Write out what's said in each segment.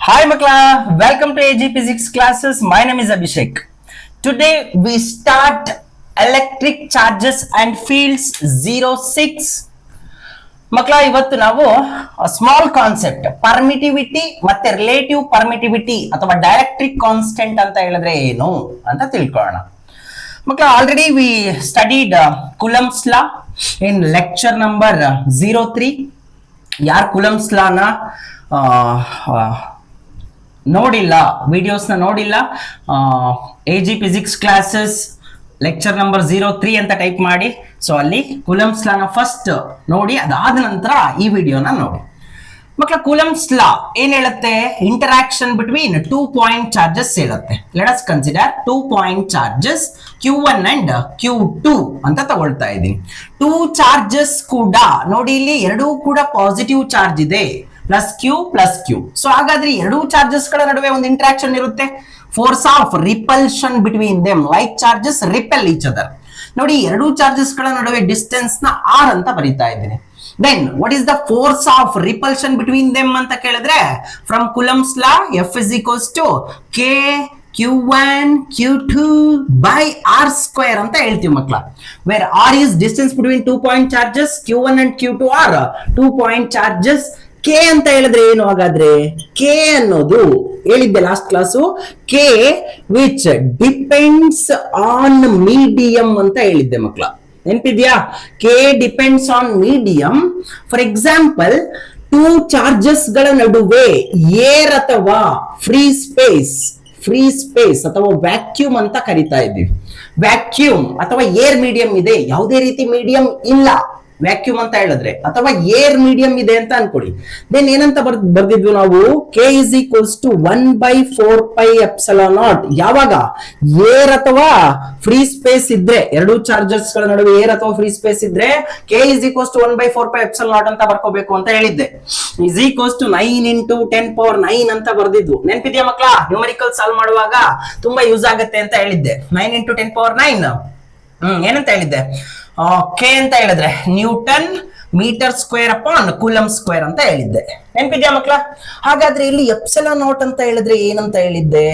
Hi Makla, welcome to AG Physics classes. My name is Abhishek. Today we start electric charges and fields 06. ಮಕ್ಕಳ ಇವತ್ತು ನಾವು small concept permittivity ಮತ್ತೆ relative permittivity ಅಥವಾ dielectric constant ಅಂತ ಹೇಳಿದ್ರೆ ಏನು ಅಂತ ತಿಳ್ಕೊಳ್ಳೋಣ. ಮಕ್ಕಳ already we studied ಕುಲಮ್ಸ್ law in lecture number 03. ಯಾರು ಕುಲಮ್ಸ್ ಲಾನ ನೋಡಿಲ್ಲ, ವಿಡಿಯೋಸ್ನ ನೋಡಿಲ್ಲ, AG physics classes lecture number 03 ಅಂತ ಟೈಪ್ ಮಾಡಿ. ಸೊ ಅಲ್ಲಿ ಕೂಲಮ್ಸ್ ಲಾನ ಫಸ್ಟ್ ನೋಡಿ, ಅದಾದ ನಂತರ ಈ ವಿಡಿಯೋನ ನೋಡಿ. ಮಕ್ಕಳ ಕೂಲಮ್ಸ್ ಲಾ ಏನ್ ಹೇಳುತ್ತೆ? ಇಂಟರಾಕ್ಷನ್ ಬಿಟ್ವೀನ್ 2 ಪಾಯಿಂಟ್ ಚಾರ್ಜಸ್ ಹೇಳುತ್ತೆ. Let us consider 2 point charges Q1 and Q2 ಅಂತ ತಗೊಳ್ತಾ ಇದ್ದೀನಿ. 2 ಚಾರ್ಜಸ್ ಕೂಡ ನೋಡಿ, ಇಲ್ಲಿ ಎರಡೂ ಕೂಡ ಪಾಸಿಟಿವ್ ಚಾರ್ಜ್ ಇದೆ, ಪ್ಲಸ್ ಕ್ಯೂ. ಸೊ ಹಾಗಾದ್ರೆ ಎರಡೂ ಚಾರ್ಜಸ್ ಗಳ ನಡುವೆ ಒಂದು ಇಂಟರಾಕ್ಷನ್ ಇರುತ್ತೆ. Force of repulsion between them, like charges repel each other. ನೋಡಿ, ಎರಡೂ ಚಾರ್ಜಸ್ ಗಳ ನಡುವೆ ಡಿಸ್ಟೆನ್ಸ್ ನ R ಅಂತ ಬರೀತಾ ಇದ್ದೀನಿ. Then what is the force of repulsion between them ಅಂತ ಕೇಳಿದ್ರೆ, from Coulomb's law F is equals to K Q1 Q2 by R square ಅಂತ ಹೇಳ್ತೀವಿ ಮಕ್ಕಳ. Where R is distance between 2 point charges, Q1 and Q2 are 2 point charges. K ಅಂತ ಹೇಳಿದ್ರೆ ಏನು? ಹಾಗಾದ್ರೆ K ಅನ್ನೋದು ಹೇಳಿದ್ದೆ last class, K which depends on medium ಅಂತ ಹೇಳಿದ್ದೆ ಮಕ್ಕಳ. ನೆನಪಿದ್ಯಾ? K depends on medium. For example, 2 charges ಗಳ ನಡುವೆ ಏರ್ ಅಥವಾ ಫ್ರೀ ಸ್ಪೇಸ್ ಅಥವಾ ವ್ಯಾಕ್ಯೂಮ್ ಅಂತ ಕರಿತಾ ಇದ್ದೀವಿ. ವ್ಯಾಕ್ಯೂಮ್ ಅಥವಾ ಏರ್ ಮೀಡಿಯಂ ಇದೆ, ಯಾವುದೇ ರೀತಿ ಮೀಡಿಯಂ ಇಲ್ಲ ವ್ಯಾಕ್ಯೂಮ್ ಅಂತ ಹೇಳಿದ್ರೆ, ಅಥವಾ ಏರ್ ಮೀಡಿಯಂ ಇದೆ ಅಂತ ಅನ್ಕೊಳ್ಳಿ. ದೆನ್ ಏನಂತ ಬರ್ದಿದ್ವಿ ನಾವು? K is equals to 1/4πε0. ಯಾವಾಗ ಏರ್ ಅಥವಾ ಫ್ರೀ ಸ್ಪೇಸ್ ಇದ್ರೆ, ಎರಡು ಚಾರ್ಜಸ್ ಗಳ ನಡುವೆ ಏರ್ ಅಥವಾ ಫ್ರೀ ಸ್ಪೇಸ್ ಇದ್ರೆ K is equals to 1/4πε0 ಅಂತ ಬರ್ಕೋಬೇಕು ಅಂತ ಹೇಳಿದ್ದೆ. is equals to 9 into 10⁻9 ಅಂತ ಬರ್ದಿದ್ವು. ನೆನಪಿದ್ಯಾ ಮಕ್ಕಳ? ನ್ಯೂಮರಿಕಲ್ ಸಾಲ್ವ್ ಮಾಡುವಾಗ ತುಂಬಾ ಯೂಸ್ ಆಗುತ್ತೆ ಅಂತ ಹೇಳಿದ್ದೆ. 9 into 10⁻9 ಏನಂತ ಹೇಳಿದ್ದೆ? ಕೆ ಅಂತ ಹೇಳಿದ್ರೆ newton metre square upon coulomb square ಅಂತ ಹೇಳಿದ್ದೆ. ನೆನಪಿದ್ಯಾ ಮಕ್ಕಳ? ಹಾಗಾದ್ರೆ ಇಲ್ಲಿ ಎಪ್ಸಿಲಾನ್ ನಾಟ್ ಅಂತ ಹೇಳಿದ್ರೆ ಏನಂತ ಹೇಳಿದ್ದೆ?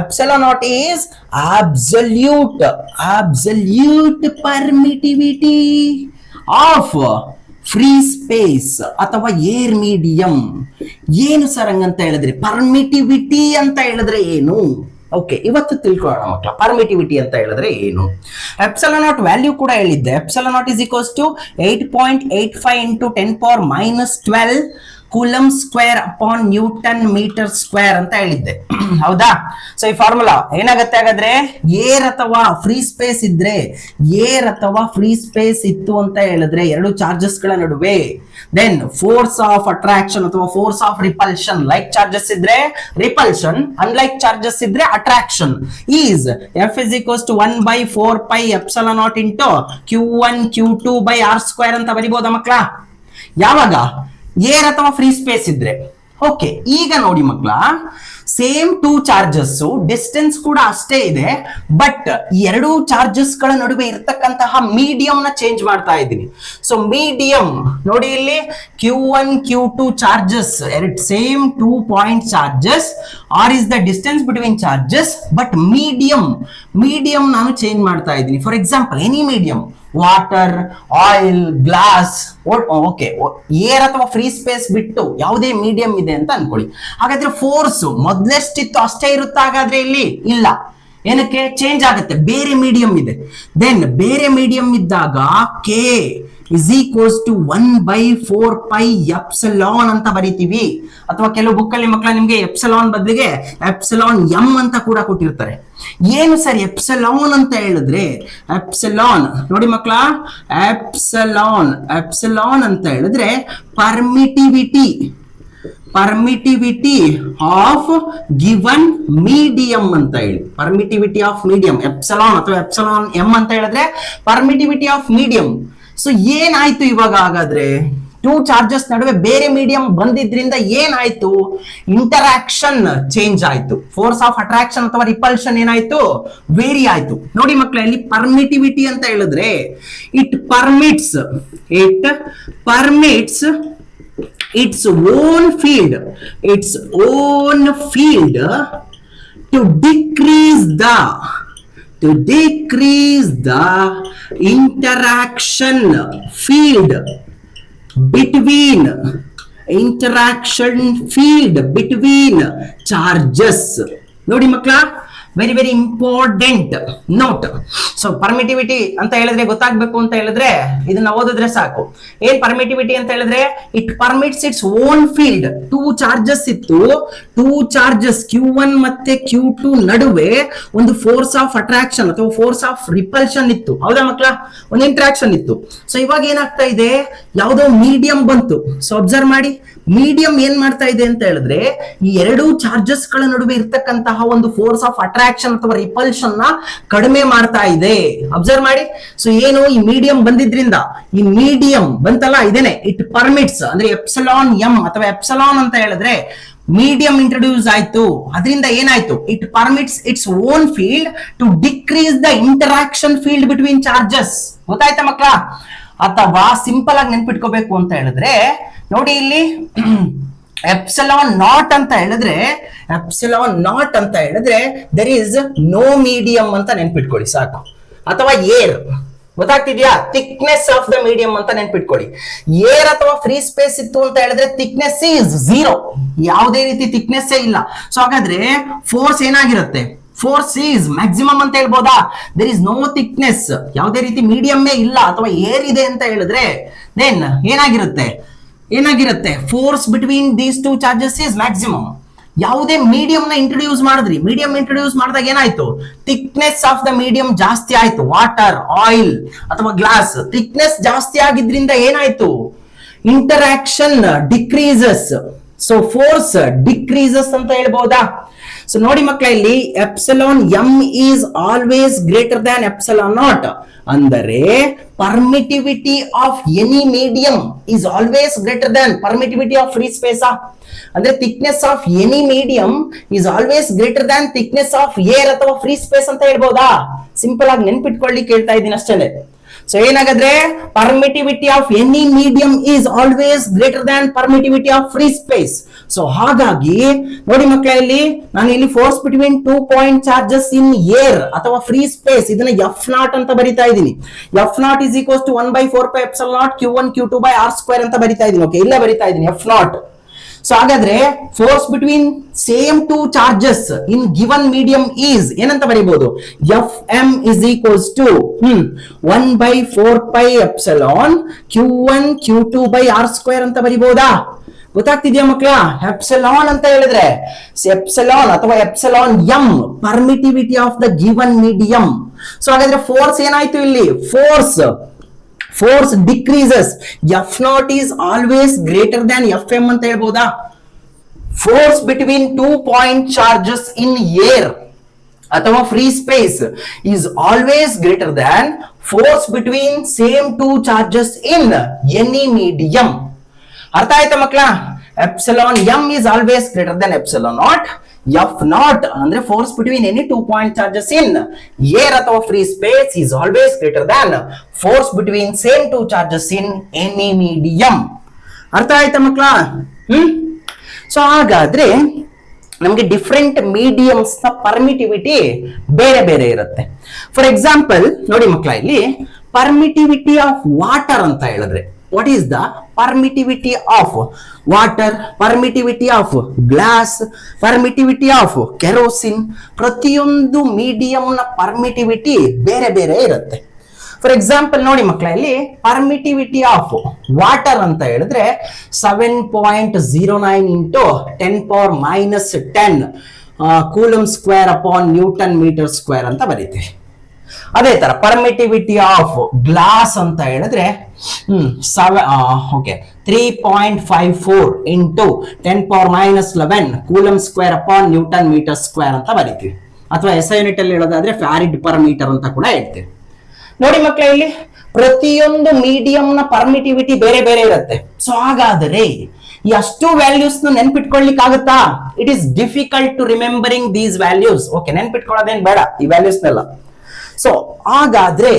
Epsilon not is absolute permittivity of free space ಅಥವಾ ಏರ್ ಮೀಡಿಯಂ. ಏನು ಸರ್ ಹಂಗಂತ ಹೇಳಿದ್ರೆ? ಪರ್ಮಿಟಿವಿಟಿ ಅಂತ ಹೇಳಿದ್ರೆ ಏನು? ಓಕೆ, ಇವತ್ತು ತಿಳ್ಕೊಳ್ಳೋಣ ಮಕ್ಕಳ, ಪರ್ಮಿಟಿವಿಟಿ ಅಂತ ಹೇಳಿದ್ರೆ ಏನು. ಎಪ್ಸಿಲಾನ್ ನಾಟ್ ವ್ಯಾಲ್ಯೂ ಕೂಡ ಹೇಳಿದ್ದೆ. Epsilon naught is equals to 8.85 into 10⁻12 coulomb square upon newton metre square ಅಂತ ಹೇಳಿದ್ದೆ. ಹೌದಾ? ಸೊ ಈ ಫಾರ್ಮುಲಾ ಏನಾಗುತ್ತೆ? ಹಾಗಾದ್ರೆ ಏರ್ ಅಥವಾ ಫ್ರೀ ಸ್ಪೇಸ್ ಇದ್ರೆ, ಏರ್ ಅಥವಾ ಫ್ರೀ ಸ್ಪೇಸ್ ಇತ್ತು ಅಂತ ಹೇಳಿದ್ರೆ ಎರಡು ಚಾರ್ಜಸ್ ಗಳ ನಡುವೆ, ದೆನ್ ಫೋರ್ಸ್ ಆಫ್ ಅಟ್ರಾಕ್ಷನ್ ಅಥವಾ force of repulsion, like charges ಇದ್ರೆ ರಿಪಲ್ಷನ್, ಅನ್ಲೈಕ್ ಚಾರ್ಜಸ್ ಇದ್ರೆ attraction, is F is equals to 1/4πε0 into Q1 Q2 by R square ಅಂತ ಬರಿಬಹುದಾ ಮಕ್ಕಳ? ಯಾವಾಗ ಏರ್ ಅಥವಾ ಫ್ರೀ ಸ್ಪೇಸ್ ಇದ್ರೆ. ಓಕೆ, ಈಗ ನೋಡಿ ಮಕ್ಕಳ, ಸೇಮ್ 2 ಚಾರ್ಜಸ್, ಡಿಸ್ಟೆನ್ಸ್ ಕೂಡ ಅಷ್ಟೇ ಇದೆ, ಬಟ್ ಎರಡು ಚಾರ್ಜಸ್ ಗಳ ನಡುವೆ ಇರತಕ್ಕಂತಹ ಮೀಡಿಯಂ ನ ಚೇಂಜ್ ಮಾಡ್ತಾ ಇದ್ದೀನಿ. ಸೊ ಮೀಡಿಯಂ ನೋಡಿ, ಇಲ್ಲಿ Q1 Q2 charges, same 2 point charges. R is the distance between charges, but medium ನಾನು ಚೇಂಜ್ ಮಾಡ್ತಾ ಇದ್ದೀನಿ. For example, any medium, water, oil, glass, okay, air ಅಥವಾ ಫ್ರೀ ಸ್ಪೇಸ್ ಬಿಟ್ಟು ಯಾವುದೇ ಮೀಡಿಯಂ ಇದೆ ಅಂತ ಅನ್ಕೊಳ್ಳಿ. ಹಾಗಾದ್ರೆ ಫೋರ್ಸ್ ಮೊದಲೆಷ್ಟಿತ್ತು ಅಷ್ಟೇ ಇರುತ್ತಾ? ಹಾಗಾದ್ರೆ ಇಲ್ಲಿ ಇಲ್ಲ. ಏನಕ್ಕೆ? ಚೇಂಜ್ ಆಗುತ್ತೆ, ಬೇರೆ ಮೀಡಿಯಂ ಇದೆ. ದೆನ್ ಬೇರೆ ಮೀಡಿಯಂ ಇದ್ದಾಗ ಕೆ is equals to 1/4πε ಅಂತ ಬರೀತೀವಿ. ಅಥವಾ ಕೆಲವು ಬುಕ್ ಅಲ್ಲಿ ಮಕ್ಕಳ ನಿಮ್ಗೆ ಎಪ್ಸಿಲಾನ್ ಬದಲಿಗೆ ಎಪ್ಸಿಲಾನ್ ಎಂ ಅಂತ ಕೂಡ ಕೊಟ್ಟಿರ್ತಾರೆ. ಏನು ಸರ್ ಎಪ್ಸಿಲಾನ್ ಅಂತ ಹೇಳಿದ್ರೆ? ಎಪ್ಸಿಲಾನ್ ನೋಡಿ ಮಕ್ಕಳ, ಎಪ್ಸಿಲಾನ್ ಅಂತ ಹೇಳಿದ್ರೆ ಪರ್ಮಿಟಿವಿಟಿ ಆಫ್ ಗಿವನ್ ಮೀಡಿಯಂ ಅಂತ ಹೇಳಿ. ಪರ್ಮಿಟಿವಿಟಿ ಆಫ್ ಮೀಡಿಯಂ ಎಪ್ಸಿಲಾನ್ ಅಥವಾ ಎಪ್ಸಿಲಾನ್ ಎಂ ಅಂತ ಹೇಳಿದ್ರೆ ಪರ್ಮಿಟಿವಿಟಿ ಆಫ್ ಮೀಡಿಯಂ. ಸೊ ಏನಾಯ್ತು ಇವಾಗ? ಹಾಗಾದ್ರೆ 2 ಚಾರ್ಜಸ್ ನಡುವೆ ಬೇರೆ ಮೀಡಿಯಂ ಬಂದಿದ್ರಿಂದ ಏನಾಯ್ತು? ಇಂಟರಾಕ್ಷನ್ ಚೇಂಜ್ ಆಯ್ತು. ಫೋರ್ಸ್ ಆಫ್ ಅಟ್ರಾಕ್ಷನ್ ಅಥವಾ ರಿಪಲ್ಷನ್ ಏನಾಯ್ತು? ವೇರಿ ಆಯ್ತು. ನೋಡಿ ಮಕ್ಕಳ, ಇಲ್ಲಿ ಪರ್ಮಿಟಿವಿಟಿ ಅಂತ ಹೇಳಿದ್ರೆ it permits its own field, its own field to decrease the interaction field between charges. ನೋಡಿ ಮಕ್ಕಳ, very very important note. So permittivity ಅಂತ ಹೇಳಿದ್ರೆ ಗೊತ್ತಾಗ್ಬೇಕು ಅಂತ ಹೇಳಿದ್ರೆ ಇದನ್ನ ಓದಿದ್ರೆ ಸಾಕು. ಏನ್ ಪರ್ಮಿಟಿವಿಟಿ ಅಂತ ಹೇಳಿದ್ರೆ, it permits its own field. Two charges ಇತ್ತು, ಟೂ ಚಾರ್ಜಸ್ Q1 ಮತ್ತೆ Q2 ನಡುವೆ ಒಂದು ಫೋರ್ಸ್ ಆಫ್ ಅಟ್ರಾಕ್ಷನ್ ಅಥವಾ ಫೋರ್ಸ್ ಆಫ್ ರಿಪಲ್ಷನ್ ಇತ್ತು. ಹೌದಾ ಮಕ್ಕಳ? ಒಂದು ಇಂಟ್ರಾಕ್ಷನ್ ಇತ್ತು. ಸೊ ಇವಾಗ ಏನಾಗ್ತಾ ಇದೆ, ಯಾವುದೋ ಮೀಡಿಯಂ ಬಂತು. ಸೊ ಅಬ್ಸರ್ವ್ ಮಾಡಿ, ಮೀಡಿಯಂ ಏನ್ ಮಾಡ್ತಾ ಇದೆ ಅಂತ ಹೇಳಿದ್ರೆ, ಈ ಎರಡು ಚಾರ್ಜಸ್ ಗಳ ನಡುವೆ ಇರ್ತಕ್ಕಂತಹ ಒಂದು ಫೋರ್ಸ್ ಆಫ್ ಅಟ್ರಾಕ್ಷನ್ ಅಥವಾ ರಿಪಲ್ಷನ್ ನ ಕಡಿಮೆ ಮಾಡ್ತಾ ಇದೆ. ಅಬ್ಸರ್ವ್ ಮಾಡಿ. ಸೊ ಏನು, ಈ ಮೀಡಿಯಂ ಬಂದಿದ್ರಿಂದ, ಈ ಮೀಡಿಯಂ ಬಂತಲ್ಲ, ಇದೇನೆ ಇಟ್ ಪರ್ಮಿಟ್ಸ್ ಅಂದ್ರೆ ಎಪ್ಸಿಲಾನ್ ಎಂ ಅಥವಾ ಎಪ್ಸಿಲಾನ್ ಅಂತ ಹೇಳಿದ್ರೆ ಮೀಡಿಯಂ ಇಂಟ್ರೊಡ್ಯೂಸ್ ಆಯ್ತು. ಅದರಿಂದ ಏನಾಯ್ತು, it permits its own field to decrease the interaction field between charges. ಗೊತ್ತಾಯ್ತಾ ಮಕ್ಕಳ? ಅಥವಾ ಸಿಂಪಲ್ ಆಗಿ ನೆನ್ಪಿಟ್ಕೋಬೇಕು ಅಂತ ಹೇಳಿದ್ರೆ, ನೋಡಿ ಇಲ್ಲಿ ಎಪ್ಸಿಲಾನ್ ನಾಟ್ ಅಂತ ಹೇಳಿದ್ರೆ, ದರ್ ಈಸ್ ನೋ ಮೀಡಿಯಂ ಅಂತ ನೆನ್ಪಿಟ್ಕೊಳ್ಳಿ ಸಾಕು. ಅಥವಾ ಏರ್, ಗೊತ್ತಾಗ್ತಿದ್ಯಾ? ಥಿಕ್ನೆಸ್ ಆಫ್ ದ ಮೀಡಿಯಂ ಅಂತ ನೆನ್ಪಿಟ್ಕೊಳ್ಳಿ. ಏರ್ ಅಥವಾ ಫ್ರೀ ಸ್ಪೇಸ್ ಇತ್ತು ಅಂತ ಹೇಳಿದ್ರೆ ಥಿಕ್ನೆಸ್ ಈಸ್ 0, ಯಾವುದೇ ರೀತಿ ಥಿಕ್ನೆಸ್ ಇಲ್ಲ. ಸೊ ಹಾಗಾದ್ರೆ ಫೋರ್ಸ್ ಏನಾಗಿರುತ್ತೆ, ಫೋರ್ಸ್ ಈಸ್ ಮ್ಯಾಕ್ಸಿಮಮ್ ಅಂತ ಹೇಳ್ಬೋದಾ? ದೇರ್ ಇಸ್ ನೋ ಥಿಕ್ನೆಸ್, ಯಾವುದೇ ರೀತಿ ಮೀಡಿಯಮ್ಮೇ ಇಲ್ಲ ಅಥವಾ ಏರ್ ಇದೆ ಅಂತ ಹೇಳಿದ್ರೆ ದೆನ್ ಏನಾಗಿರುತ್ತೆ force between these two charges is maximum. ಯಾವುದೇ ಮೀಡಿಯಂ ನ ಇಂಟ್ರೊಡ್ಯೂಸ್ ಮಾಡಿದ್ರಿ, ಮೀಡಿಯಂ ಇಂಟ್ರೊಡ್ಯೂಸ್ ಮಾಡಿದಾಗ ಏನಾಯ್ತು, ಥಿಕ್ನೆಸ್ ಆಫ್ ದ ಮೀಡಿಯಂ ಜಾಸ್ತಿ ಆಯ್ತು. ವಾಟರ್, ಆಯಿಲ್ ಅಥವಾ ಗ್ಲಾಸ್, ಥಿಕ್ನೆಸ್ ಜಾಸ್ತಿ ಆಗಿದ್ರಿಂದ ಏನಾಯ್ತು, interaction decreases. So force decreases ಅಂತ ಹೇಳ್ಬಹುದಾ? ಸೊ ನೋಡಿ ಮಕ್ಕಳ, ಇಲ್ಲಿ epsilon M is always greater than epsilon naught. ಅಂದರೆ permittivity of any medium is always greater than permittivity of free space. ಅಂದ್ರೆ thickness of any medium is always greater than thickness of air ಅಥವಾ free space ಅಂತ ಹೇಳ್ಬೋದಾ? Simple ಆಗಿ ನೆನ್ಪಿಟ್ಕೊಳ್ಳಿ ಕೇಳ್ತಾ ಇದ್ದೀನಿ ಅಷ್ಟೇ. ಸೊ ಏನಾಗಾದ್ರೆ permittivity of any medium is always greater than permittivity of free space. So ಹಾಗಾಗಿ ನೋಡಿ ಮಕ್ಕಳ, ಇಲ್ಲಿ ನಾನು ಇಲ್ಲಿ force between 2 point charges in air ಅಥವಾ ಫ್ರೀ ಸ್ಪೇಸ್ ಇದನ್ನ F0 ಅಂತ ಬರಿತಾ ಇದ್ದೀನಿ. F0 is equals to 1/4πε0 Q1 Q2 by R² ಅಂತ ಬರಿತಾ ಇದ್ದೀನಿ. ಓಕೆ, ಇಲ್ಲ ಬರಿತಾ ಇದ್ದೀನಿ F0. ಸೊ ಹಾಗಾದ್ರೆ force between same two charges in given medium is ಏನಂತ ಬರೀಬಹುದು, Fm is equals to 1/4πε Q1 Q2 by R² ಅಂತ ಬರೀಬಹುದಾ? ಗೊತ್ತಾಗ್ತಿದ್ಯಾ ಮಕ್ಕಳ? ಎಪ್ಸಿಲಾನ್ ಅಂತ ಹೇಳಿದ್ರೆ ಎಪ್ಸಿಲಾನ್ ಅಥವಾ epsilon M permittivity of the given medium. So ಹಾಗಾದ್ರೆ ಫೋರ್ಸ್ ಏನಾಯ್ತು ಇಲ್ಲಿ, force decreases. F0 is always greater than Fm ಅಂತ ಹೇಳ್ಬೋದಾ? Force between 2 point charges in air ಅಥವಾ free space is always greater than force between same two charges in any medium. ಅರ್ಥ ಆಯ್ತಾ ಮಕ್ಕಳ? Epsilon M is always greater than epsilon naught. F0 ಅಂದ್ರೆ force between any 2 point charges in air ಅಥವಾ free space is always greater than force between same two charges in any medium. ಅರ್ಥ ಆಯ್ತಾ ಮಕ್ಕಳ? So ಹಾಗಾದ್ರೆ ನಮಗೆ different mediums ನ permittivity ಬೇರೆ ಬೇರೆ ಇರುತ್ತೆ. ಫಾರ್ ಎಕ್ಸಾಂಪಲ್ ನೋಡಿ ಮಕ್ಕಳ, ಇಲ್ಲಿ ಪರ್ಮಿಟಿವಿಟಿ ಆಫ್ ವಾಟರ್ ಅಂತ ಹೇಳಿದ್ರೆ what is the permittivity of water, permittivity of glass, permittivity of kerosene. ಪ್ರತಿಯೊಂದು ಮೀಡಿಯಂ ನ ಪರ್ಮಿಟಿವಿಟಿ ಬೇರೆ ಬೇರೆ ಇರುತ್ತೆ. ಫಾರ್ ಎಕ್ಸಾಂಪಲ್ ನೋಡಿ ಮಕ್ಕಳ, ಇಲ್ಲಿ ಪರ್ಮಿಟಿವಿಟಿ ಆಫ್ ವಾಟರ್ ಅಂತ ಹೇಳಿದ್ರೆ 7.09 into 10⁻⁻10 coulomb square upon newton metre square ಅಂತ ಬರೀತೀವಿ. ಅದೇ ತರ ಪರ್ಮಿಟಿವಿಟಿ ಆಫ್ ಗ್ಲಾಸ್ ಅಂತ ಹೇಳಿದ್ರೆ 3.54 into 10⁻11 coulomb square upon newton metre square ಅಂತ ಬರೀತೀವಿ. ಅಥವಾ SI ಯೂನಿಟ್ ಅಲ್ಲಿ ಹೇಳೋದಾದ್ರೆ ಫ್ಯಾರಿಡ್ ಪರ್ ಮೀಟರ್ ಅಂತ ಕೂಡ ಹೇಳ್ತೀವಿ. ನೋಡಿ ಮಕ್ಕಳ, ಇಲ್ಲಿ ಪ್ರತಿಯೊಂದು ಮೀಡಿಯಂ ನ ಪರ್ಮಿಟಿವಿಟಿ ಬೇರೆ ಬೇರೆ ಇರುತ್ತೆ. ಸೊ ಹಾಗಾದರೆ ಈ ಅಷ್ಟು ವ್ಯಾಲ್ಯೂಸ್ ನೆನ್ಪಿಟ್ಕೊಳ್ಲಿಕ್ಕೆ ಆಗುತ್ತಾ? It is difficult to remembering these values. Okay, ನೆನ್ಪಿಟ್ಕೊಳ್ಳೋದೇನ್ ಬೇಡ ಈ ವ್ಯಾಲ್ಯೂಸ್ನೆಲ್ಲ. ಸೊ ಹಾಗಾದ್ರೆ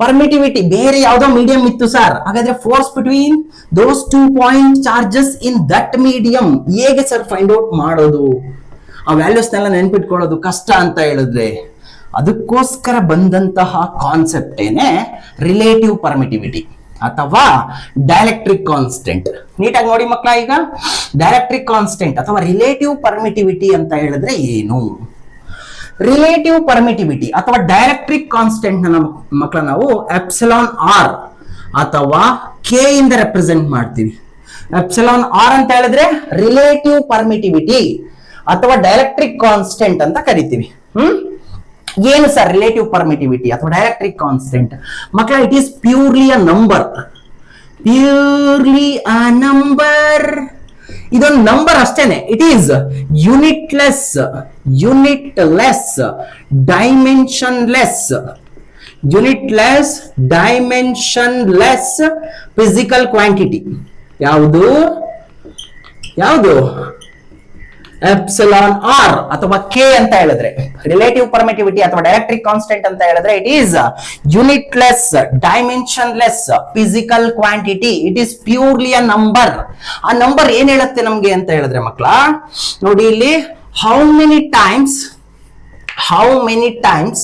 ಪರ್ಮಿಟಿವಿಟಿ ಬೇರೆ ಯಾವ್ದೋ ಮೀಡಿಯಂ ಇತ್ತು ಸರ್, ಹಾಗಾದ್ರೆ force between those 2 point charges in that medium ಹೇಗೆ ಸರ್ ಫೈಂಡ್ ಔಟ್ ಮಾಡೋದು? ಆ ವ್ಯಾಲ್ಯೂಸ್ನೆಲ್ಲ ನೆನ್ಪಿಟ್ಕೊಳ್ಳೋದು ಕಷ್ಟ ಅಂತ ಹೇಳಿದ್ರೆ ಅದಕ್ಕೋಸ್ಕರ ಬಂದಂತಹ ಕಾನ್ಸೆಪ್ಟ್ ಏನೇ ರಿಲೇಟಿವ್ ಪರ್ಮಿಟಿವಿಟಿ ಅಥವಾ ಡೈಎಲೆಕ್ಟ್ರಿಕ್ ಕಾನ್ಸ್ಟೆಂಟ್. ನೀಟಾಗಿ ನೋಡಿ ಮಕ್ಕಳ, ಈಗ ಡೈಎಲೆಕ್ಟ್ರಿಕ್ ಕಾನ್ಸ್ಟೆಂಟ್ ಅಥವಾ ರಿಲೇಟಿವ್ ಪರ್ಮಿಟಿವಿಟಿ ಅಂತ ಹೇಳಿದ್ರೆ ಏನು? ರಿಲೇಟಿವ್ ಪರ್ಮಿಟಿವಿಟಿ ಅಥವಾ ಡೈಎಲೆಕ್ಟ್ರಿಕ್ ಕಾನ್ಸ್ಟೆಂಟ್ ಮಕ್ಕಳ ನಾವು ಎಪ್ಸಿಲಾನ್ ಆರ್ ಅಥವಾ ಕೆ ಇಂದ ರೆಪ್ರೆಸೆಂಟ್ ಮಾಡ್ತೀವಿ. ಎಪ್ಸಿಲಾನ್ ಆರ್ ಅಂತ ಹೇಳಿದ್ರೆ ರಿಲೇಟಿವ್ ಪರ್ಮಿಟಿವಿಟಿ ಅಥವಾ ಡೈಎಲೆಕ್ಟ್ರಿಕ್ ಕಾನ್ಸ್ಟೆಂಟ್ ಅಂತ ಕರಿತೀವಿ. ಏನು ಸರ್ ರಿಲೇಟಿವ್ ಪರ್ಮಿಟಿವಿಟಿ ಅಥವಾ ಡೈಎಲೆಕ್ಟ್ರಿಕ್ ಕಾನ್ಸ್ಟೆಂಟ್? ಮಕ್ಕಳ it is purely a number, purely a number. ಇದೊಂದು ನಂಬರ್ ಅಷ್ಟೇನೆ. It is unitless, dimensionless, unitless dimensionless physical quantity. ಯಾವುದು ಯಾವುದು? ಎಪ್ಸಿಲಾನ್ ಆರ್ ಅಥವಾ ಕೆ ಅಂತ ಹೇಳಿದ್ರೆ ರಿಲೇಟಿವ್ ಪರ್ಮಿಟಿವಿಟಿ ಅಥವಾ ಡೈಎಲೆಕ್ಟ್ರಿಕ್ ಕಾನ್ಸ್ಟೆಂಟ್ ಅಂತ ಹೇಳಿದ್ರೆ it is unitless dimensionless physical quantity. It is purely a number. ಆ ನಂಬರ್ ಏನ್ ಹೇಳುತ್ತೆ ನಮ್ಗೆ ಅಂತ ಹೇಳಿದ್ರೆ ಮಕ್ಕಳ ನೋಡಿ ಇಲ್ಲಿ, how many times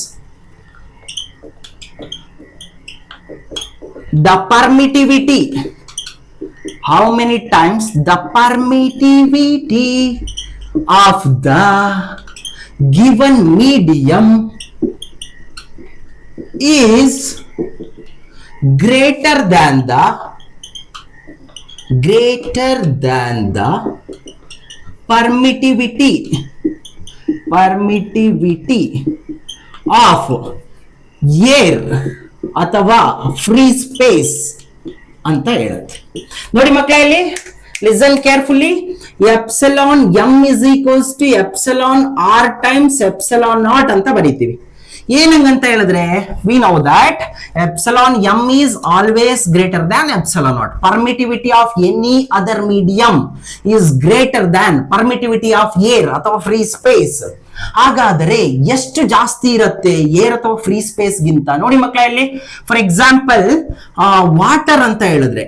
the permittivity, how many times the permittivity of the given medium is greater than the permittivity of air ಅಥವಾ ಫ್ರೀ ಸ್ಪೇಸ್ ಅಂತ ಹೇಳುತ್ತೆ. ನೋಡಿ ಮಕ್ಕಳ, ಇಲ್ಲಿ listen carefully. Epsilon M is equals to epsilon R times epsilon naught ಅಂತ ಬರೀತೀವಿ. ಏನಂಗಂತ ಹೇಳಿದ್ರೆ we know that epsilon M is always greater than epsilon naught. Permittivity of any other medium is greater than permittivity of air ಅಥವಾ free space. ಹಾಗಾದರೆ ಎಷ್ಟು ಜಾಸ್ತಿ ಇರುತ್ತೆ air ಅಥವಾ ಫ್ರೀ ಸ್ಪೇಸ್ ಗಿಂತ? ನೋಡಿ ಮಕ್ಕಳ, ಇಲ್ಲಿ ಫಾರ್ ಎಕ್ಸಾಂಪಲ್ ವಾಟರ್ ಅಂತ ಹೇಳಿದ್ರೆ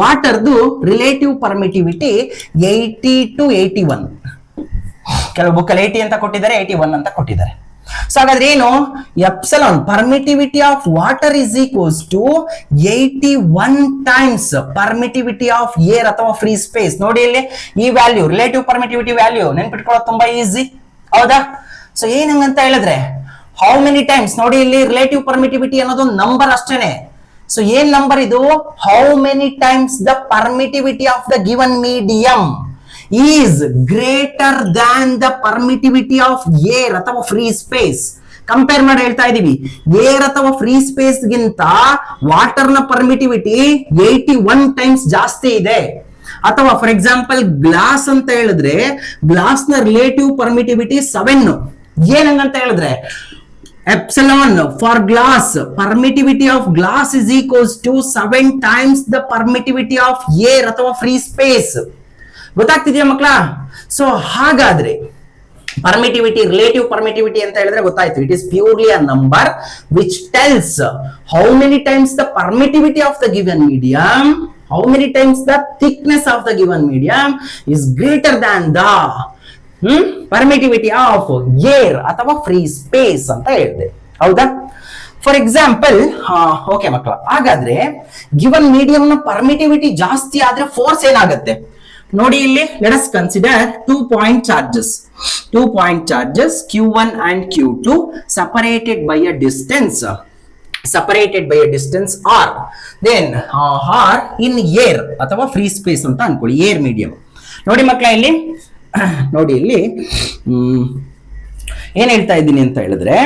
ವಾಟರ್ದು ರಿಲೇಟಿವ್ ಪರ್ಮಿಟಿವಿಟಿ 80 to 81. ಕೆಲವು ಬುಕ್ಕಲ್ಲಿ 80 ಅಂತ ಕೊಟ್ಟಿದ್ದಾರೆ, 81 ಅಂತ ಕೊಟ್ಟಿದ್ದಾರೆ. ಸೊ ಹಾಗಾದ್ರೆ ಏನು? Epsilon permittivity of water is equals to 81 times permittivity of air ಅಥವಾ ಫ್ರೀ ಸ್ಪೇಸ್. ನೋಡಿ ಇಲ್ಲಿ ಈ ವ್ಯಾಲ್ಯೂ ರಿಲೇಟಿವ್ ಪರ್ಮಿಟಿವಿಟಿ ವ್ಯಾಲ್ಯೂ ನೆನ್ಪಿಟ್ಕೊಳ್ಳೋದು ತುಂಬಾ ಈಸಿ, ಹೌದಾ? ಸೊ ಏನಂತ ಹೇಳಿದ್ರೆ ಹೌ ಮೆನಿ ಟೈಮ್ಸ್, ನೋಡಿ ಇಲ್ಲಿ ರಿಲೇಟಿವ್ ಪರ್ಮಿಟಿವಿಟಿ ಅನ್ನೋದು ನಂಬರ್ ಅಷ್ಟೇನೆ. ಸೊ ಏನ್ ನಂಬರ್ ಇದು? How many times the permittivity of the given medium is greater than the permittivity of air ಅಥವಾ ಫ್ರೀ ಸ್ಪೇಸ್. ಕಂಪೇರ್ ಮಾಡಿ ಹೇಳ್ತಾ ಇದೀವಿ, ಏರ್ ಅಥವಾ ಫ್ರೀ ಸ್ಪೇಸ್ ಗಿಂತ ವಾಟರ್ ನ ಪರ್ಮಿಟಿವಿಟಿ 81 ಟೈಮ್ಸ್ ಜಾಸ್ತಿ ಇದೆ. ಅಥವಾ ಫಾರ್ ಎಕ್ಸಾಂಪಲ್ ಗ್ಲಾಸ್ ಅಂತ ಹೇಳಿದ್ರೆ ಗ್ಲಾಸ್ ನ ರಿಲೇಟಿವ್ ಪರ್ಮಿಟಿವಿಟಿ 7. ಏನಂತ ಹೇಳಿದ್ರೆ epsilon for glass permittivity of glass is equals to 7 times the permittivity of air ಅಥವಾ ಫ್ರೀ ಸ್ಪೇಸ್. ಗೊತ್ತಾಗ್ತಿದ್ಯಾ ಮಕ್ಕಳ? ಸೊ ಹಾಗಾದ್ರೆ ಪರ್ಮಿಟಿವಿಟಿ, ರಿಲೇಟಿವ್ ಪರ್ಮಿಟಿವಿಟಿ ಅಂತ ಹೇಳಿದ್ರೆ ಗೊತ್ತಾಯ್ತು, it is purely a number which tells how many times the permittivity of the given medium, how many times the thickness of the given medium is greater than the permittivity of air ಅಥವಾ free space ಅಂತ ಹೇಳಿದೆ, ಹೌದಾ? For example okay ಮಕ್ಕಳ, ಹಾಗಾದ್ರೆ given medium ನ permittivity ಜಾಸ್ತಿ ಆದ್ರೆ force ಏನಾಗುತ್ತೆ ನೋಡಿ ಇಲ್ಲಿ. Let us consider 2 point charges Q1 and Q2 separated by a distance r. then r in air ಅಥವಾ ಫ್ರೀ ಸ್ಪೇಸ್ ಅಂತ ಅನ್ಕೊಳ್ಳಿ, ಏರ್ ಮೀಡಿಯಂ. ನೋಡಿ ಮಕ್ಕಳ, ಇಲ್ಲಿ ನೋಡಿ ಇಲ್ಲಿ ಏನ್ ಹೇಳ್ತಾ ಇದ್ದೀನಿ ಅಂತ ಹೇಳಿದ್ರೆ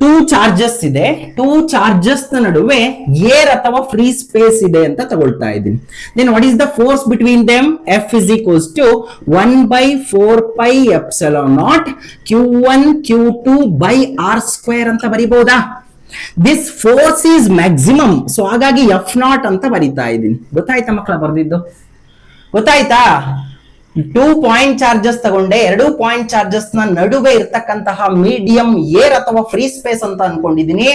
2 ಚಾರ್ಜಸ್ ಇದೆ, 2 ಚಾರ್ಜಸ್ ನ ನಡುವೆ ಏರ್ ಅಥವಾ ಫ್ರೀ ಸ್ಪೇಸ್ ಇದೆ ಅಂತ ತಗೊಳ್ತಾ ಇದ್ದೀನಿ. Then what is the force between them? F is equals to 1/4 pi epsilon naught Q1 Q2 by R square ಅಂತ ಬರಿಬಹುದಾ? This force is maximum. So ಹಾಗಾಗಿ F0 ಅಂತ ಬರಿತಾ ಇದ್ದೀನಿ. ಗೊತ್ತಾಯ್ತಾ ಮಕ್ಕಳ? ಬರ್ದಿದ್ದು ಗೊತ್ತಾಯ್ತಾ? 2 ಪಾಯಿಂಟ್ ಚಾರ್ಜಸ್ ತಗೊಂಡೆ, 2 ಪಾಯಿಂಟ್ ಚಾರ್ಜಸ್ ನ ನಡುವೆ ಇರ್ತಕ್ಕಂತಹ ಮೀಡಿಯಂ ಏರ್ ಅಥವಾ ಫ್ರೀ ಸ್ಪೇಸ್ ಅಂತ ಅನ್ಕೊಂಡಿದೀನಿ.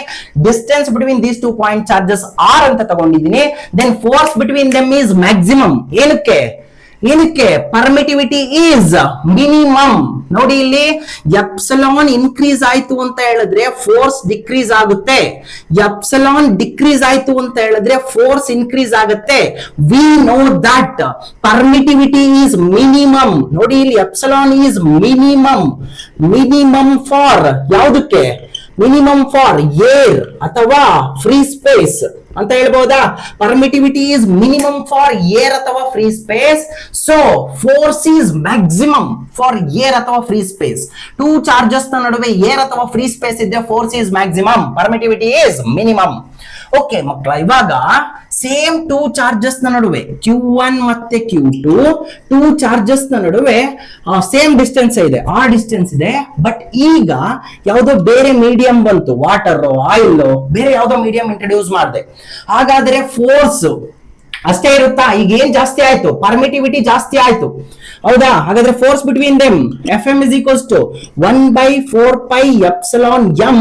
Distance between these 2 point charges R ಅಂತ ತಗೊಂಡಿದ್ದೀನಿ. Then force between them is maximum. ಏನಕ್ಕೆ ಪರ್ಮಿಟಿವಿಟಿ ಈಸ್ ಮಿನಿಮಮ್. ನೋಡಿ ಇಲ್ಲಿ ಎಪ್ಸಿಲಾನ್ ಇನ್ಕ್ರೀಸ್ ಆಯ್ತು ಅಂತ ಹೇಳಿದ್ರೆ ಫೋರ್ಸ್ ಡಿಕ್ರೀಸ್ ಆಗುತ್ತೆ, ಎಪ್ಸಿಲಾನ್ ಡಿಕ್ರೀಸ್ ಆಯ್ತು ಅಂತ ಹೇಳಿದ್ರೆ ಫೋರ್ಸ್ ಇನ್ಕ್ರೀಸ್ ಆಗುತ್ತೆ. We know that permittivity is minimum. ನೋಡಿ ಇಲ್ಲಿ ಎಪ್ಸಿಲಾನ್ ಈಸ್ ಮಿನಿಮಮ್ ಫಾರ್ ಯಾವುದಕ್ಕೆ? ಮಿನಿಮಮ್ ಫಾರ್ ಏರ್ ಅಥವಾ ಫ್ರೀ ಸ್ಪೇಸ್ ಅಂತ ಹೇಳ್ಬಹುದಾ? Permittivity is minimum for air ಅಥವಾ free space. So force is maximum for air ಅಥವಾ ಫ್ರೀ ಸ್ಪೇಸ್. 2 ಚಾರ್ಜಸ್ ನ ನಡುವೆ ಏರ್ ಅಥವಾ ಫ್ರೀ ಸ್ಪೇಸ್ ಇದ್ರೆ force is maximum, permittivity is minimum. Okay ಮಕ್ಕಳ, ಇವಾಗ ಸೇಮ್ 2 ಚಾರ್ಜಸ್ ನ ನಡುವೆ Q1 ಮತ್ತೆ Q2 2 ಚಾರ್ಜಸ್ ನ ನಡುವೆ ಸೇಮ್ ಡಿಸ್ಟೆನ್ಸ್ ಇದೆ, ಆರ್ ಡಿಸ್ಟೆನ್ಸ್ ಇದೆ. ಬಟ್ ಈಗ ಯಾವುದೋ ಬೇರೆ ಮೀಡಿಯಂ ಬಂತು, ವಾಟರ್, ಆಯಿಲ್, ಬೇರೆ ಯಾವುದೋ ಮೀಡಿಯಂ ಇಂಟ್ರೊಡ್ಯೂಸ್ ಮಾಡಿದೆ. ಹಾಗಾದ್ರೆ ಫೋರ್ಸ್ ಅಷ್ಟೇ ಇರುತ್ತಾ? ಈಗ ಏನ್ ಜಾಸ್ತಿ ಆಯ್ತು? ಪರ್ಮಿಟಿವಿಟಿ ಜಾಸ್ತಿ ಆಯ್ತು, ಹೌದಾ? ಹಾಗಾದ್ರೆ force between them Fm is equals to 1/4 pi epsilon m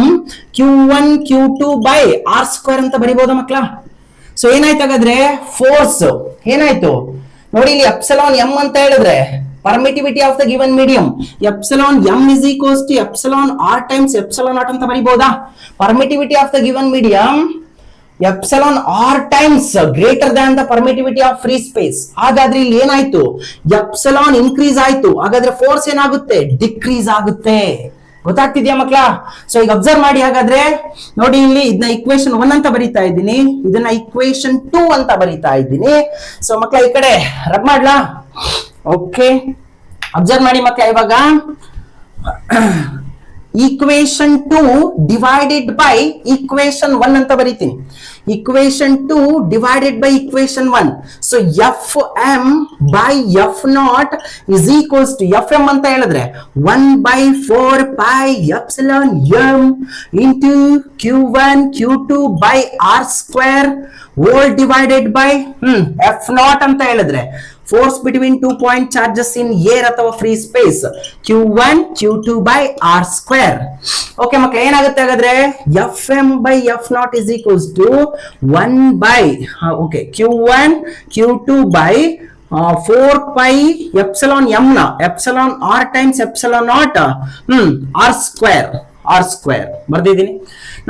Q1 Q2 by R square ಅಂತ ಬರಿಬಹುದಾ ಮಕ್ಕಳ? ಸೊ ಏನಾಯ್ತು ಹಾಗಾದ್ರೆ? ಫೋರ್ಸ್ ಏನಾಯ್ತು ನೋಡಿ ಇಲ್ಲಿ, ಎಪ್ಸಿಲಾನ್ m ಅಂತ ಹೇಳಿದ್ರೆ permittivity of the given medium epsilon m is equals to epsilon r times epsilon naught ಅಂತ ಬರಿಬಹುದಾ? permittivity of the given medium epsilon r times greater than the permittivity of free space. ಹಾಗಾದ್ರೆ ಇಲ್ಲಿ ಏನಾಯ್ತು? Epsilon increase ಆಯ್ತು, ಹಾಗಾದ್ರೆ force ಏನಾಗುತ್ತೆ? Decrease ಆಗುತ್ತೆ. ಗೊತ್ತಾಗ್ತಿದ್ಯಾ ಮಕ್ಕಳ? So ಈಗ ಅಬ್ಸರ್ವ್ ಮಾಡಿ. ಹಾಗಾದ್ರೆ ನೋಡಿ ಇಲ್ಲಿ ಇದನ್ನ ಇಕ್ವೇಶನ್ 1 ಅಂತ ಬರೀತಾ ಇದ್ದೀನಿ, ಇದನ್ನ ಇಕ್ವೇಶನ್ 2 ಅಂತ ಬರೀತಾ ಇದ್ದೀನಿ. ಸೊ ಮಕ್ಕಳ ಈ ಕಡೆ ರಬ್ ಮಾಡ್ಲಾ? ಓಕೆ, ಅಬ್ಸರ್ವ್ ಮಾಡಿ ಮಕ್ಕಳ. ಇವಾಗ equation 2 divided by equation 1 ಅಂತ ಬರೀತೀನಿ. equation 2 divided by equation 1. so Fm by F naught is equals to Fm ಅಂತ ಹೇಳಿದ್ರೆ 1/4 pi epsilon m into Q1 Q2 by R square whole divided by F naught ಅಂತ ಹೇಳಿದ್ರೆ force between 2 point charges in air ಅಥವಾ free space Q1 Q2 by R square. Okay ಮಕ್ಕಳ, ಏನಾಗುತ್ತೆ ಹಾಗಾದ್ರೆ? Fm by F naught is equals to 1 by Q1 Q2 by 4 pi epsilon m ನ epsilon r times epsilon naught R square ಬರ್ದಿದ್ದೀನಿ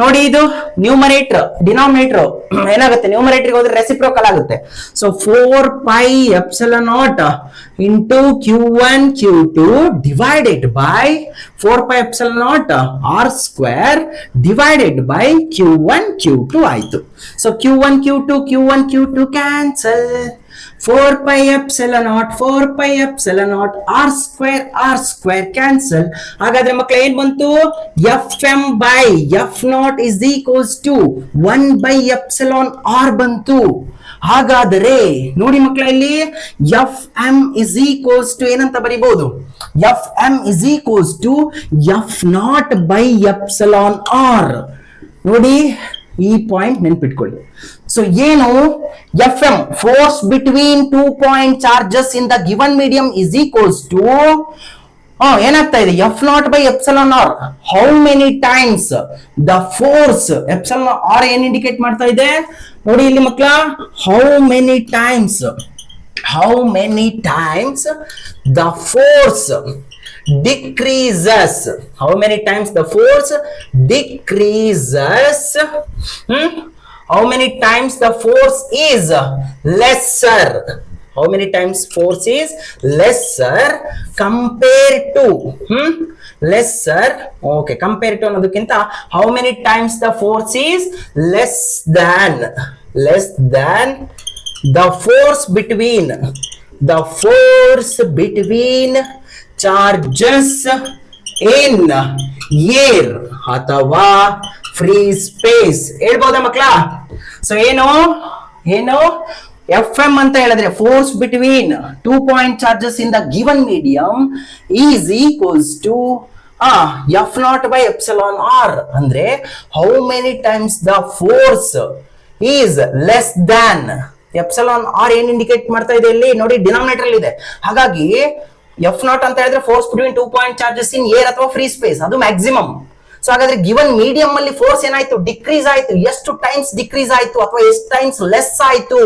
ನೋಡಿ. ಇದು numerator, denominator ಏನಾಗುತ್ತೆ? Numerator ಹೋದ್ರೆ reciprocal ಆಗುತ್ತೆ. So 4 pi epsilon naught into Q1 Q2 divided by 4 pi epsilon naught R square divided by Q1 Q2 ಆಯ್ತು. So Q1 Q2 cancel. 4 pi epsilon naught R square cancel. ಹಾಗಾದ್ರೆ ಮಕ್ಕಳು ಏನ್ ಬಂತು? Fm by F naught is equals to 1 by epsilon R ಬಂತು. ಹಾಗಾದರೆ ನೋಡಿ ಮಕ್ಕಳ, ಇಲ್ಲಿ Fm is equals to ಏನಂತ ಬರಿಬಹುದು? Fm is equals to F naught by epsilon R. ನೋಡಿ ಈ ಪಾಯಿಂಟ್ ನೆನ್ಪಿಟ್ಕೊಳ್ಳಿ. ಸೊ ಏನು? Fm force between 2 point charges in the given medium is equals to ಏನಾಗ್ತಾ ಇದೆ? F naught by epsilon r. How many times the force epsilon r ಏನ್ indicate ಮಾಡ್ತಾ ಇದೆ ನೋಡಿ ಇಲ್ಲಿ ಮಕ್ಕಳ? How many times the force decreases. How many times the force decreases? How many times the force is lesser? How many times force is lesser compared to lesser? Okay, compared to ಅನ್ನೋದಕ್ಕಿಂತ how many times the force is less than the force between charges in air ಅಥವಾ free space. ಹೇಳ್ಬೋದಾ ಮಕ್ಕಳ? So ಏನು Fm ಅಂತ ಹೇಳಿದ್ರೆ force between 2 point charges in the given medium is equals to F naught by epsilon r. ಅಂದ್ರೆ how many times the force is less than epsilon R ಏನ್ indicate ಮಾಡ್ತಾ ಇದೆ ಇಲ್ಲಿ ನೋಡಿ, ಡಿನಾಮಿನೇಟರ್ ಇದೆ. ಹಾಗಾಗಿ ಎಫ್ ನಾಟ್ ಅಂತ ಹೇಳಿದ್ರೆ force between 2 point charges in air ಅಥವಾ ಫ್ರೀ ಸ್ಪೇಸ್, ಅದು ಮ್ಯಾಕ್ಸಿಮಮ್. ಸೊ ಹಾಗಾದ್ರೆ ಗಿವನ್ ಮೀಡಿಯಂ ಅಲ್ಲಿ ಫೋರ್ಸ್ ಏನಾಯ್ತು, ಡಿಕ್ರೀಸ್ ಆಯ್ತು. ಎಷ್ಟು ಟೈಮ್ಸ್ ಡಿಕ್ರೀಸ್ ಆಯ್ತು ಅಥವಾ ಎಷ್ಟು ಟೈಮ್ಸ್ ಲೆಸ್ ಆಯ್ತು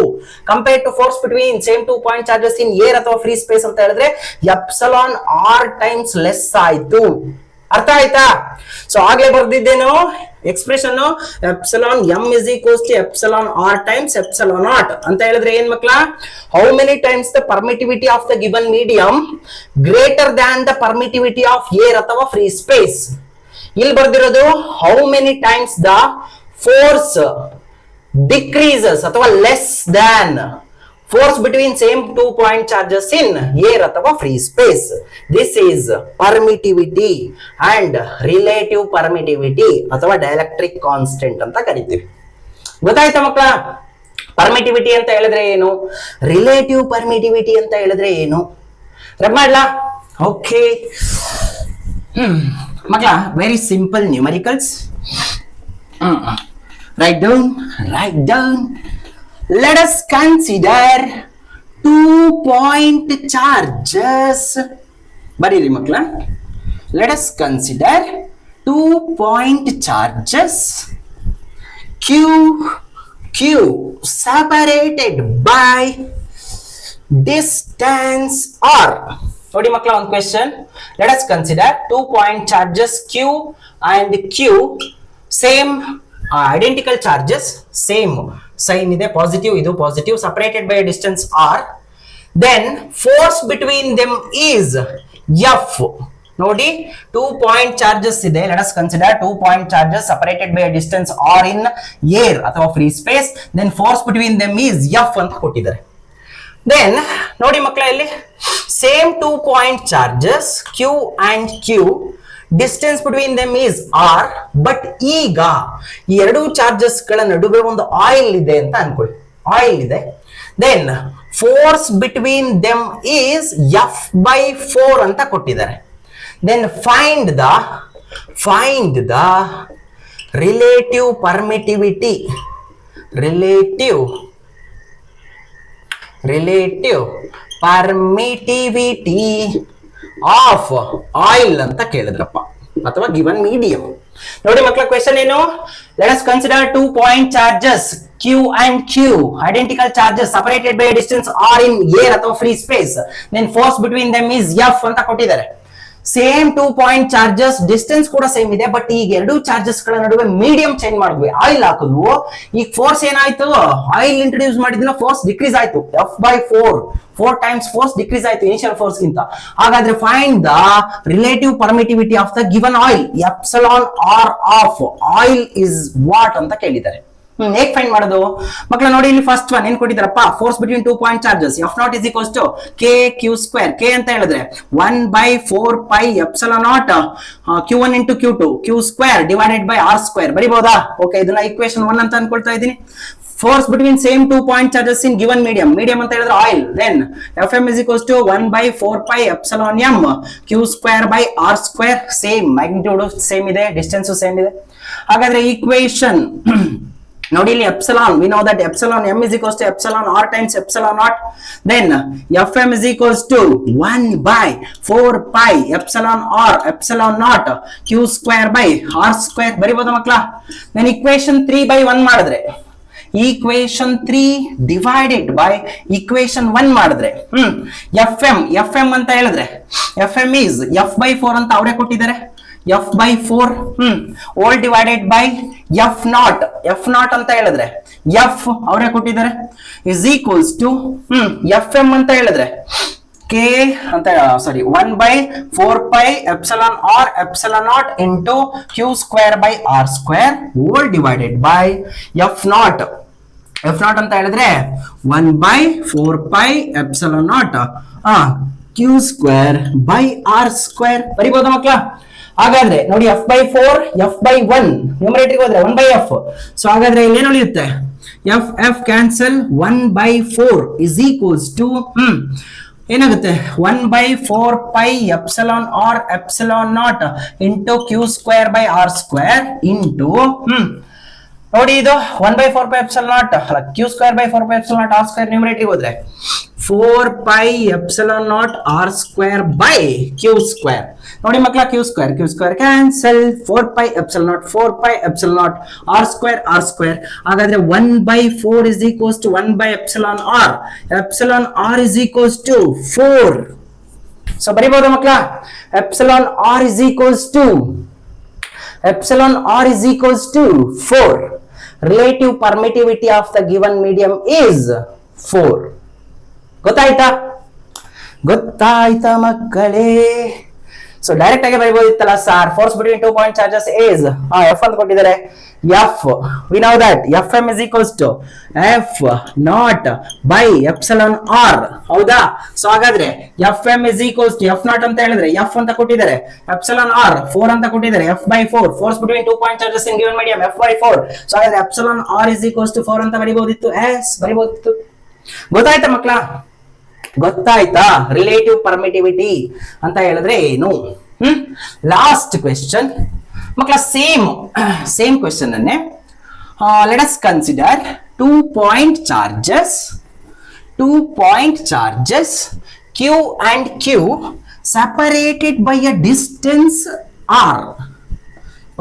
compare to force between same 2 point charges in air ಅಥವಾ ಫ್ರೀ ಸ್ಪೇಸ್ ಅಂತ ಹೇಳಿದ್ರೆ ಎಪ್ಸಲಾನ್ ಆರ್ ಟೈಮ್ಸ್ ಲೆಸ್ ಆಯ್ತು. ಅರ್ಥ ಆಯ್ತಾ? ಸೊ ಆಗ್ಲೇ ಬರ್ದಿದ್ದೇನು expression, epsilon M is equals to epsilon R times epsilon naught ಅಂತ ಹೇಳಿದ್ರೆ ಏನ್ ಮಕ್ಳ, how many times the permittivity of the given medium greater than the permittivity of air ಅಥವಾ ಫ್ರೀ ಸ್ಪೇಸ್. ಇಲ್ಲಿ ಬರ್ದಿರೋದು how many times the force decreases ಅಥವಾ less than force between same 2 point charges in air ಅಥವಾ free space. This is permittivity and relative permittivity ಅಥವಾ dielectric constant ಅಂತ ಕರಿತೀವಿ. ಗೊತ್ತಾಯ್ತಾ ಮಕ್ಕಳ? ಪರ್ಮಿಟಿವಿಟಿ ಅಂತ ಹೇಳಿದ್ರೆ ಏನು, ರಿಲೇಟಿವ್ ಪರ್ಮಿಟಿವಿಟಿ ಅಂತ ಹೇಳಿದ್ರೆ ಏನು, ರಬ್ ಮಾಡ್ಲಾ? ಓಕೆ ಮಕ್ಕಳ, very simple numericals. Write down. Let us consider 2 point charges. ಬರೀರಿ ಮಕ್ಕಳ. Let us consider 2 point charges Q separated by distance R. ನೋಡಿ ಮಕ್ಕಳ, ಒಂದು question. Let us consider 2 point charges Q and Q, same identical charges, same sign ಇದೆ, positive, ಇದು positive, separated by a distance r. Then force between them is F. ನೋಡಿ 2 point charges ಇದೆ. Let us consider 2 point charges separated by a distance r in air ಅಥವಾ free space. Then force between them is F ಅಂತ ಕೊಟ್ಟಿದ್ದಾರೆ. Then ನೋಡಿ ಮಕ್ಕಳ, ಇಲ್ಲಿ same 2 point charges Q and Q, distance between them is R. But ಈಗ ಈ ಎರಡು charges ಗಳ ನಡುವೆ ಒಂದು ಆಯಿಲ್ ಇದೆ ಅಂತ ಅನ್ಕೊಳ್ಳಿ, ಆಯಿಲ್ ಇದೆ. Then force between them is F/4 ಅಂತ ಕೊಟ್ಟಿದ್ದಾರೆ. Then find the relative permittivity of oil ಅಂತ ಕೇಳಿದ್ರಪ್ಪ, ಅಥವಾ ಗಿವನ್ ಮೀಡಿಯಂ. ನೋಡಿ ಮಕ್ಕಳ, ಕ್ವೆಶ್ಚನ್ ಏನು, let us consider 2 point charges Q and Q, identical charges separated by a distance r in air ಅಥವಾ free ಸ್ಪೇಸ್. then force between them is F ಅಂತ ಕೊಟ್ಟಿದ್ದಾರೆ. ಸೇಮ್ 2 ಪಾಯಿಂಟ್ ಚಾರ್ಜಸ್, ಡಿಸ್ಟೆನ್ಸ್ ಕೂಡ same ಇದೆ. But ಈಗ ಎರಡು charges ಗಳ ನಡುವೆ ಮೀಡಿಯಂ ಚೇಂಜ್ ಮಾಡಿದ್ವಿ, ಆಯಿಲ್ ಹಾಕಿದ್ವು. ಈಗ ಫೋರ್ಸ್ ಏನಾಯ್ತು, ಆಯಿಲ್ ಇಂಟ್ರೊಡ್ಯೂಸ್ ಮಾಡಿದ್ನ ಫೋರ್ಸ್ ಡಿಕ್ರೀಸ್ ಆಯ್ತು, F/4, 4 ಟೈಮ್ಸ್ ಫೋರ್ಸ್ ಡಿಕ್ರೀಸ್ ಆಯ್ತು ಇನಿಷಿಯಲ್ ಫೋರ್ಸ್ ಗಿಂತ. ಹಾಗಾದ್ರೆ find the relative permittivity of the given oil, epsilon R of oil is what ಅಂತ ಕೇಳಿದ್ದಾರೆ. ಹೇಗೆ ಫೈಂಡ್ ಮಾಡೋದು ಮಕ್ಕಳ? ನೋಡಿ, ಇಲ್ಲಿ ಫಸ್ಟ್ ಒನ್ ಏನ್ ಕೊಟ್ಟಿದ್ದಾರಪ್ಪ, force between 2 point charges F not is equals to KQ². K ಅಂತ ಹೇಳಿದ್ರೆ 1/4 epsilon not Q1 into Q2 Q² divided by R². ಬರಿಬಹುದಾ? ಓಕೆ, ಇದನ್ನ ಈಕ್ವೇಶನ್ 1 ಅಂತ ಅನ್ಕೊಳ್ತಾ ಇದ್ದೀನಿ. Force between same 2 point charges in given medium ಅಂತ ಹೇಳಿದ್ರೆ oil. Then Fm is equals to 1/4 epsilon m Q² by R². Same magnitude same ಇದೆ, distance same ಇದೆ. ಹಾಗಾದ್ರೆ ಈಕ್ವೇಶನ್ ನೋಡಿ, ಇಲ್ಲಿ epsilon, we know that epsilon m is equals to epsilon r times epsilon naught. Then Fm is equals to 1/4 epsilon r epsilon naught Q² by R². ಬರಿಬಹುದು ಮಕ್ಕಳ? then equation 3/1 ಮಾಡಿದ್ರೆ, equation 3 divided by equation 1 ಮಾಡಿದ್ರೆ Fm ಅಂತ ಹೇಳಿದ್ರೆ Fm is F/4 ಅಂತ ಅವರೇ ಕೊಟ್ಟಿದ್ದಾರೆ. F/4 all divided by F naught ಅಂತ ಹೇಳಿದ್ರೆ F ಅವರೇ ಕೊಟ್ಟಿದ್ದಾರೆ is equals to Fm ಅಂತ ಹೇಳಿದ್ರೆ K ಅಂತ ಸಾರಿ 1/4 epsilon r epsilon naught into Q² by R² all divided by F naught ಅಂತ ಹೇಳಿದ್ರೆ 1/4 epsilon naught Q² by R². ಬರಿಬಹುದು ಮಕ್ಕಳ? ಹಾಗಾದ್ರೆ ನೋಡಿ, F/4 F/1 ನ್ಯೂಮರೇಟರ್ಗೆ ಹೋದ್ರೆ 1/f. ಸೊ ಹಾಗಾದ್ರೆ ಇಲ್ಲಿ ಏನು ಉಳಿಯುತ್ತೆ, F cancel, 1/4 is equals to ಏನಾಗುತ್ತೆ 1/4 epsilon R epsilon naught into Q² by R² into ನೋಡಿ ಇದು 1/4πε0 ಅಲ್ಲ q²/4πε0 r² ನ್ಯೂಮರೇಟರ್ ಹೋದ್ರೆ 4πε0 r²/q². ನೋಡಿ ಮಕ್ಕಳ q² ಕ್ಯಾನ್ಸಲ್ 4πε0 r². ಹಾಗಾದ್ರೆ 1/4 is equals to 1/εr. εr is equals to 4. So ಬರಿಬಹುದು ಮಕ್ಕಳ εr is equals to 4. Relative permittivity of the given medium is 4. ಗೊತ್ತಾಯ್ತಾ ಮಕ್ಕಳೇ? ಸೊ ಡೈರೆಕ್ಟ್ ಆಗಿ ಬರೀಬಹುದಿತ್ತಲ್ಲ sir. Force between 2 point charges is F ಅಂತ ಕೊಟ್ಟಿದ್ದಾರೆ. F we know that F M is equals to F not by epsilon R. ಹೌದಾ? So ಹಾಗಾದ್ರೆ F M is equals to F not ಅಂತ ಹೇಳಿದ್ರೆ F ಅಂತ ಕೊಟ್ಟಿದ್ದಾರೆ, ಎಪ್ಸಿಲಾನ್ ಆರ್ 4 ಅಂತ ಕೊಟ್ಟಿದ್ದಾರೆ, f/4 force between 2 point charges in given medium f/4. So ಹಾಗಾದ್ರೆ epsilon R is equals to 4 ಅಂತ ಬರೀಬಹುದಿತ್ತು. ಬರೀಬಹುದಿತ್ತು. ಗೊತ್ತಾಯ್ತಾ ಮಕ್ಕಳ? ಗೊತ್ತಾಯ್ತಾ ರಿಲೇಟಿವ್ ಪರ್ಮಿಟಿವಿಟಿ ಅಂತ ಹೇಳಿದ್ರೆ ಏನು? ಲಾಸ್ಟ್ ಕ್ವೆಶ್ಚನ್ ಮಕ್ಕಳ, ಸೇಮ್ ಕ್ವೆಶ್ಚನ್ ಅನ್ನೇ let us consider 2 point charges q and q separated by a distance r.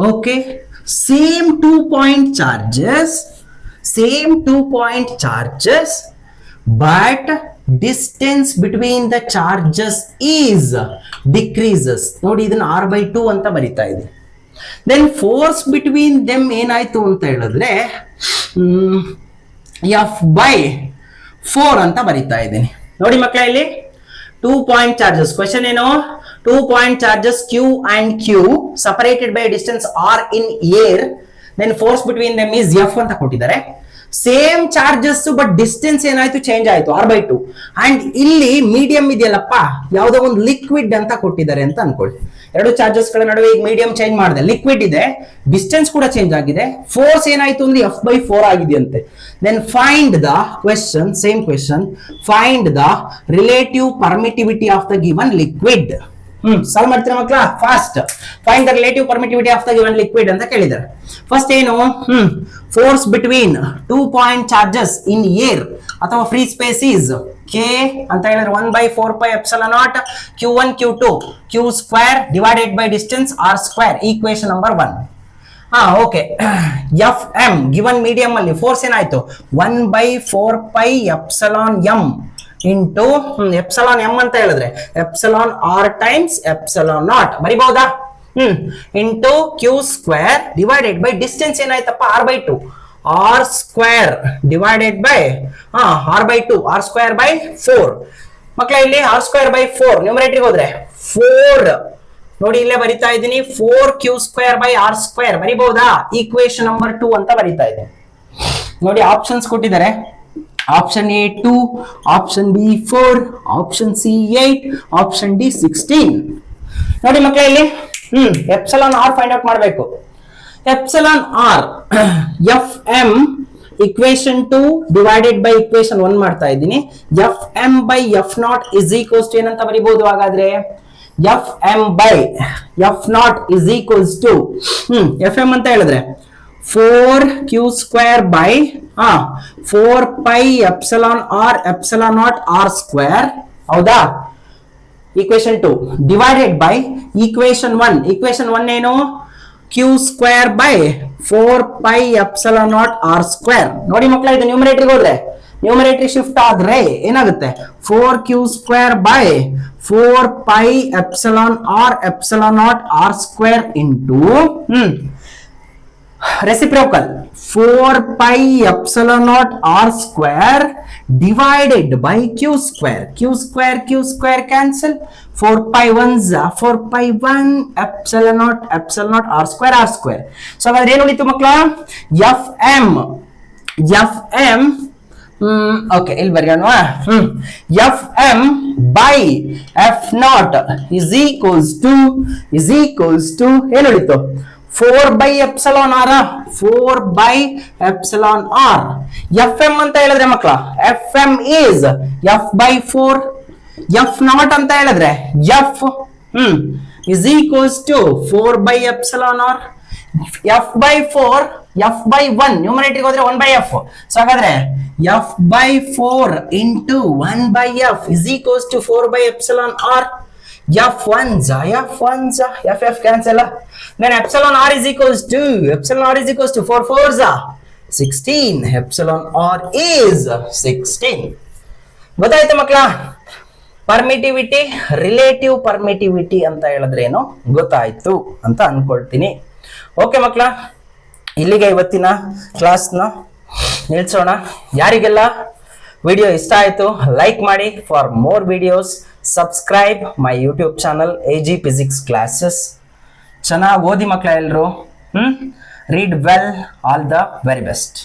Okay, same 2 point charges but distance between the charges is decreases. ನೋಡಿ ಇದನ್ನ r/2 ಅಂತ ಬರಿತಾ ಇದೆ. then force between them ಏನಾಯ್ತು ಅಂತ ಹೇಳಿದ್ರೆ f/4 ಅಂತ ಬರಿತಾ ಇದ್ದೀನಿ. ನೋಡಿ ಮಕ್ಕಳ, ಇಲ್ಲಿ 2 point charges ಕ್ವೆಶ್ಚನ್ ಏನು? 2 point charges q and q separated by a distance r in air, then force between them is f ಅಂತ ಕೊಟ್ಟಿದ್ದಾರೆ. ಸೇಮ್ ಚಾರ್ಜಸ್ ಬಟ್ ಡಿಸ್ಟೆನ್ಸ್ ಏನಾಯ್ತು? ಚೇಂಜ್ ಆಯ್ತು r/2. ಅಂಡ್ ಇಲ್ಲಿ ಮೀಡಿಯಂ ಇದೆಯಲ್ಲಪ್ಪ, ಯಾವುದೋ ಒಂದು ಲಿಕ್ವಿಡ್ ಅಂತ ಕೊಟ್ಟಿದ್ದಾರೆ ಅಂತ ಅನ್ಕೊಳ್ಳಿ. ಎರಡು ಚಾರ್ಜಸ್ ಗಳ ನಡುವೆ ಈಗ ಮೀಡಿಯಂ ಚೇಂಜ್ ಮಾಡಿದೆ, ಲಿಕ್ವಿಡ್ ಇದೆ, ಡಿಸ್ಟೆನ್ಸ್ ಕೂಡ ಚೇಂಜ್ ಆಗಿದೆ, ಫೋರ್ಸ್ ಏನಾಯ್ತು ಅಂದ್ರೆ f/4 ಆಗಿದೆಯಂತೆ. Then find the question, same question, find the relative permittivity of the given liquid. Solve ಮಾಡ್ತೀರಾ ಮಕ್ಕಳ? Fast. Find the relative permittivity of the given liquid ಅಂತ ಕೇಳಿದ್ದಾರೆ. ಫಸ್ಟ್ ಏನು? Force between 2 point charges in air ಅಥವಾ free space is k ಅಂತ ಹೇಳಿದ್ರೆ 1/4πε0 q1 q2 q² divided by distance r². Equation number 1. Okay. F M given medium ಅಲ್ಲಿ force ಏನಾಯ್ತು? 1/4πεm into epsilon M ಅಂತ ಹೇಳಿದ್ರೆ epsilon R times epsilon not ಬರಿಬಹುದಾ? Into q² divided by distance ಏನಾಯ್ತಪ್ಪ? r/2 r² divided by r/2 r²/4. ಮಕ್ಕಳ, ಇಲ್ಲಿ r²/4 numerator ಹೋದ್ರೆ 4. ನೋಡಿ ಇಲ್ಲೇ ಬರಿತಾ ಇದ್ದೀನಿ 4q²/r² ಬರಿಬಹುದಾ? ಈಕ್ವೇಶನ್ ನಂಬರ್ 2 ಅಂತ ಬರಿತಾ ಇದೆ. ನೋಡಿ ಆಪ್ಷನ್ಸ್ ಕೊಟ್ಟಿದ್ದಾರೆ. Option A 2, option B 4, option C 8, option D 16. ನೋಡಿ ಮಕ್ಕಳ, ಇಲ್ಲಿ ಎಪ್ಸಿಲಾನ್ ಆರ್ ಫೈಂಡ್ ಔಟ್ ಮಾಡಬೇಕು. Epsilon R F M equation 2 divided by equation 1 ಮಾಡ್ತಾ ಇದ್ದೀನಿ. F M by F naught is equals to ಏನಂತ ಬರಿಬಹುದು? ಹಾಗಾದ್ರೆ F M by F naught is equals to F M ಅಂತ ಹೇಳಿದ್ರೆ 4q² by 4πεr epsilon naught r². ಹೌದಾ? Equation 2 divided by equation 1. Equation 1 ಏನು? q² by 4πε0 r². ನೋಡಿ ಮಕ್ಕಳ, ಇದು ನ್ಯೂಮರೇಟರ್ ಹೋದ್ರೆ ನ್ಯೂಮರೇಟರ್ ಶಿಫ್ಟ್ ಆದ್ರೆ ಏನಾಗುತ್ತೆ? 4q² by 4πεr epsilon naught r² into reciprocal 4πε0 r² divided by q² cancel 4π1 epsilon naught r². So ಹಾಗಾದ್ರೆ ಏನು ಉಳಿತು ಮಕ್ಕಳ? fm ಓಕೆ, ಇಲ್ಲಿ ಬರೆಯೋಣ. fm by f naught is equals to ಏನು ಉಳಿತು? 4/εr 4/εr. fm ಅಂತ ಹೇಳಿದ್ರೆ ಮಕ್ಕಳ fm is f/4. f not ಅಂತ ಹೇಳಿದ್ರೆ f is equals to 4/εr. F by 4 f by 1 numerator ಹೋದ್ರೆ 1 ಬೈ ಎಫ್. ಸೊ ಹಾಗಾದ್ರೆ f by 4 into 1 by f is equals to 4 by epsilon R. F one f f cancel. then epsilon r is equals to 4 4s 16. epsilon r is 16. ಗೊತ್ತಾಯ್ತು ಮಕ್ಕಳ? Permittivity, relative permittivity ಅಂತ ಹೇಳಿದ್ರೆ ಏನು ಗೊತ್ತಾಯ್ತು ಅಂತ ಅನ್ಕೊಳ್ತೀನಿ. Okay ಮಕ್ಕಳ, ಇಲ್ಲಿಗೆ ಇವತ್ತಿನ ಕ್ಲಾಸ್ನ ನಿಲ್ಸೋಣ. ಯಾರಿಗೆಲ್ಲ ವಿಡಿಯೋ ಇಷ್ಟ ಆಯಿತು ಲೈಕ್ ಮಾಡಿ. For more videos subscribe my YouTube channel AG physics classes. ಚೆನ್ನಾಗಿ ಓದಿ ಮಕ್ಕಳ ಎಲ್ಲರೂ. Read well. All the very best.